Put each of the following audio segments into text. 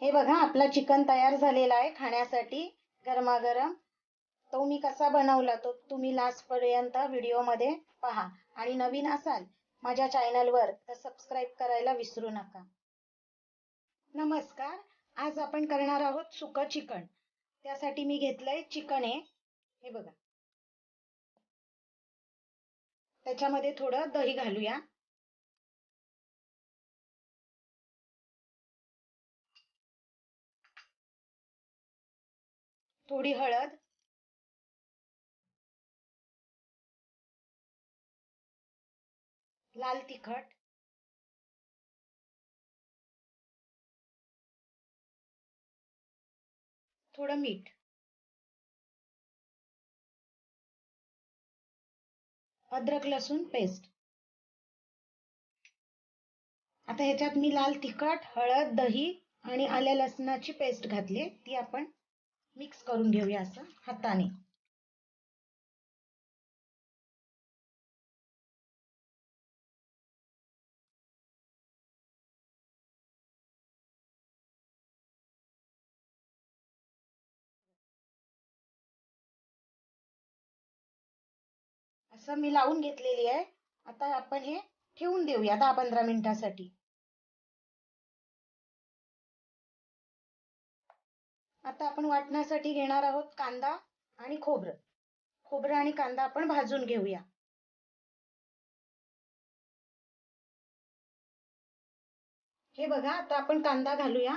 हे बघा, आपला चिकन तयार झालेला आहे खाण्यासाठी गरमागरम. तो मी कसा बनवला तो तुम्ही लास्ट पर्यंत व्हिडिओमध्ये पहा. आणि नवीन असाल माझ्या चॅनलवर तर सबस्क्राईब करायला विसरू नका. नमस्कार. आज आपण करणार आहोत सुकं चिकन. त्यासाठी मी घेतलंय चिकन हे बघा. त्याच्यामध्ये थोडं दही घालूया. थोडी हळद, लाल तिखट, थोडं मीठ, अद्रक लसूण पेस्ट. आता ह्याच्यात मी लाल तिखट, हळद, दही आणि आल्या लसणाची पेस्ट घातली. ती आपण मिक्स करून घेऊया असं हाताने. असं मी लावून घेतलेली आहे. आता आपण हे ठेवून देऊया 10-15 मिनिटासाठी. आता आपण वाटण्यासाठी घेणार आहोत कांदा आणि खोबरं. खोबरं आणि कांदा आपण भाजून घेऊया. हे बघा, आता आपण कांदा घालूया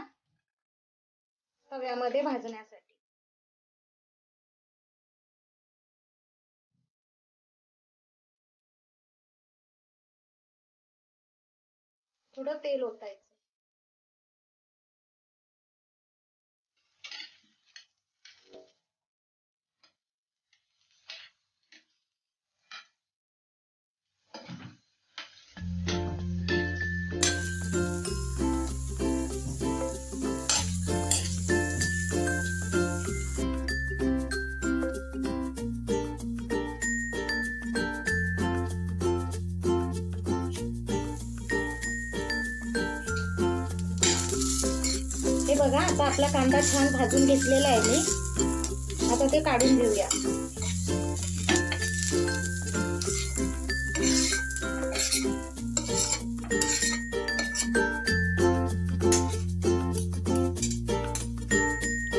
तव्यामध्ये भाजण्यासाठी. थोडं तेल ओतायचं. हे बघा, आता आपला कांदा छान भाजून घेतलेला आहे मी. आता ते काढून घेऊया.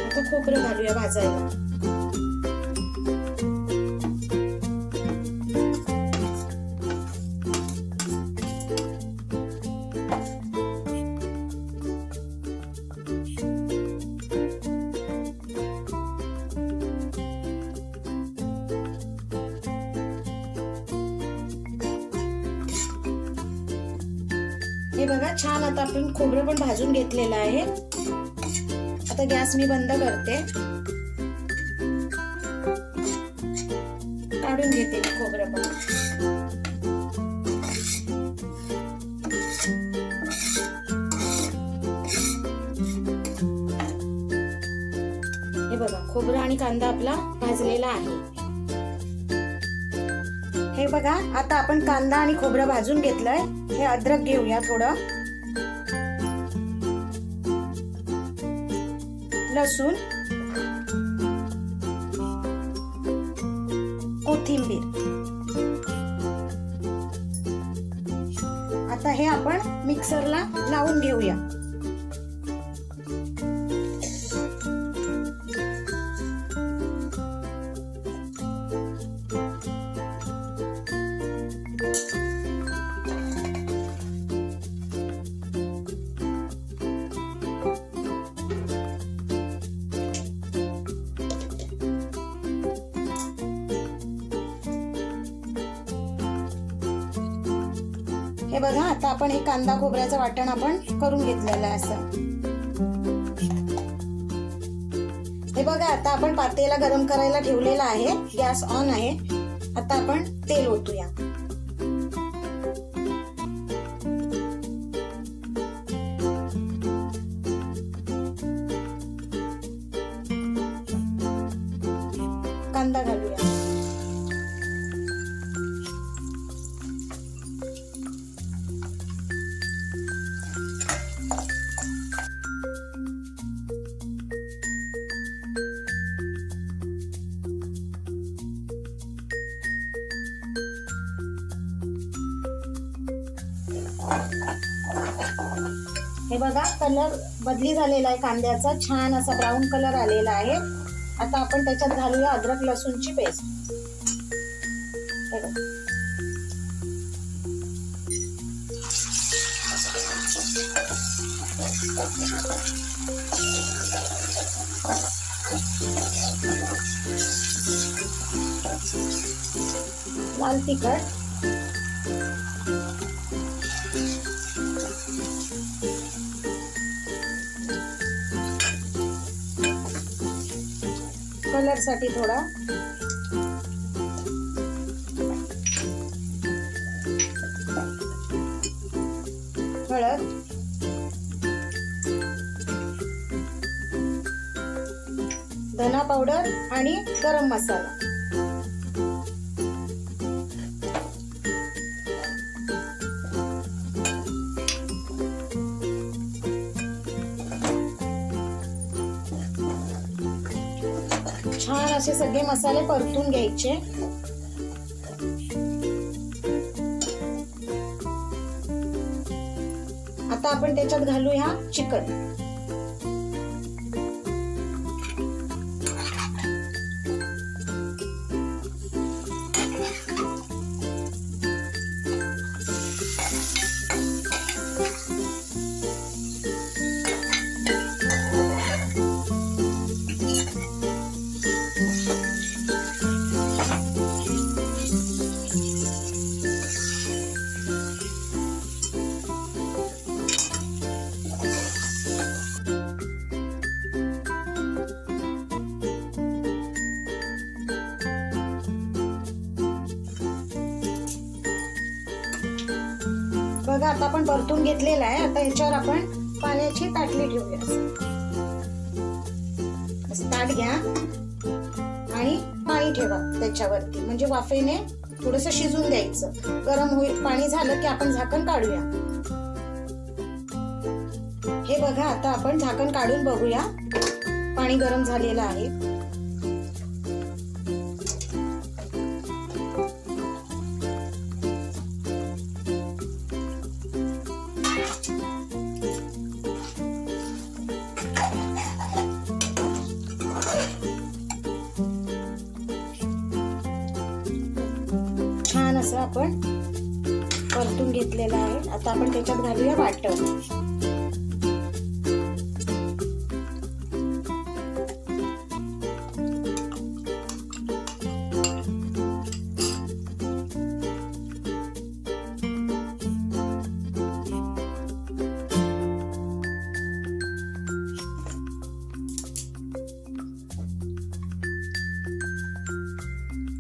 आता खोबरं घालूया भाजायला. हे बघा, छान आता आपण खोबरं पण भाजून घेतलेलं आहे. आता गॅस मी बंद करते. काढून घेते मी खोबरं पण. हे बघा, खोबरं आणि कांदा आपला भाजलेला आहे. हे बघा, आता आपण कांदा आणि खोबरं भाजून घेतलंय. हे अद्रक घेऊया थोडं, लसूण, कोथिंबीर. आता हे आपण मिक्सरला लावून घेऊया. हे बघा, आता आपण हे कांदा खोबऱ्याचं वाटण आपण करून घेतलेलं आहे असं. हे बघा, आता आपण पातेला गरम करायला ठेवलेला आहे. गॅस ऑन आहे. आता आपण तेल ओतूया. कांदा घालूया. हे बघा कलर बदली झालेला आहे कांद्याचा, छान असा ब्राऊन कलर आलेला आहे. आता आपण त्याच्यात घालूया अद्रक लसूणची पेस्ट. हे बघा लाल तिखट, कलर साठी थोडा हळद, धना पावडर आणि गरम मसाला. छान असे सगळे मसाले परतून घ्यायचे. आता आपण त्याच्यात घालूया चिकन. बघा आता आपण परतून घेतलेला आहे. आता ह्याच्यावर आपण पाण्याची ताटली ठेवूया. ताट घ्या आणि पाणी ठेवा त्याच्यावरती, म्हणजे वाफेने थोडंसं शिजून द्यायचं. गरम होईल पाणी झालं की आपण झाकण काढूया. हे बघा आता आपण झाकण काढून बघूया. पाणी गरम झालेलं आहे. छान असं आपण परतून घेतलेलं आहे. आता आपण त्याच्यात घालूया वाटण.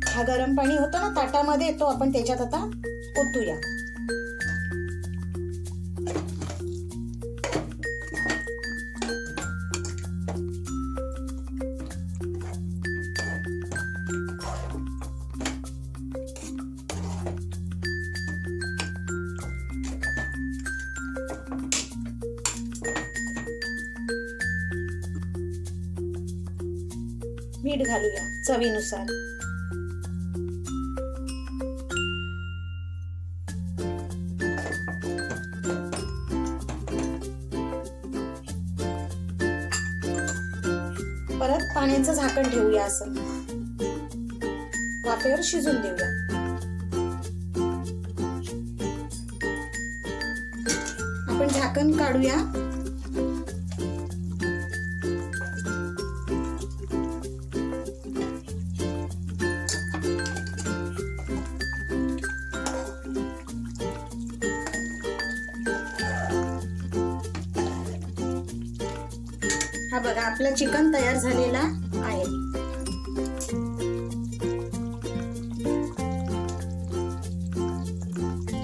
हा गरम पाणी होतं ना ताटामध्ये, तो आपण त्याच्यात आता ओतूया. मीठ घालूया चवीनुसार. परत पाण्याचं झाकण ठेवूया, असं वाफेवर शिजून देऊया. आपण झाकण काढूया. हा बघा आपलं चिकन तयार झालेला आहे.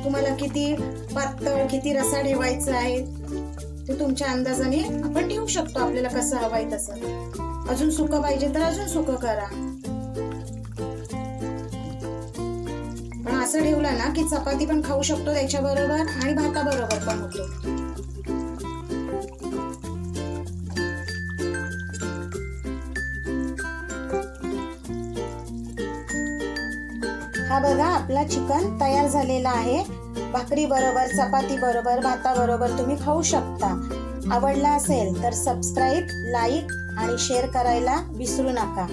तुम्हाला किती पातळ किती रसा ठेवायचा आहे ते तुमच्या अंदाजाने आपण ठेवू शकतो. आपल्याला कसं हवंय तसं. अजून सुकं पाहिजे तर अजून सुकं करा. पण असं ठेवलं ना की चपाती पण खाऊ शकतो त्याच्याबरोबर आणि भाताबरोबर पण होतो. हा बघा आपला चिकन तयार झालेला आहे. भाकरी बरोबर, चपाती बरोबर, भाताबरोबर तुम्ही खाऊ शकता. आवडला असेल तर सबस्क्राईब, लाईक आणि शेअर करायला विसरू नका.